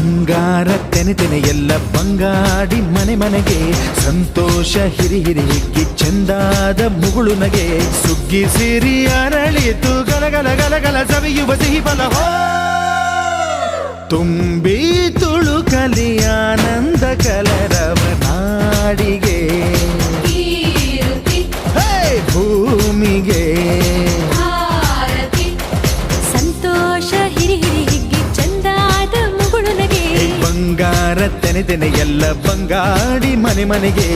ಬಂಗಾರ ತೆನೆ ತೆನೆ ಎಲ್ಲ ಬಂಗಾಡಿ ಮನೆ ಮನೆಗೆ ಸಂತೋಷ ಹಿರಿ ಹಿರಿ ಹಿಗ್ಗಿ ಚೆಂದಾದ ಮುಗುಳು ನಗೆ ಸುಗ್ಗಿ ಸಿರಿ ಅರಳಿತು ಗಲಗಲ ಗಲಗಲ ಸವಿಯುವ ಸಿಹಿ ಫಲ ತುಂಬಿ ತುಳುಕಲಿ ಆನಂದ ಕಲರವ ನಾಡಿಗೆ ಭೂಮಿಗೆ ಸಂತೋಷ ಹಿರಿ ಹಿರಿ ಹಿಗ್ಗಿ ಚಂದಾದ ಮುಗುಳು ನಗೆ ಬಂಗಾರ ತೆನೆ ತೆನೆ ಎಲ್ಲ ಬಂಗಾಡಿ ಮನೆ ಮನೆಗೆ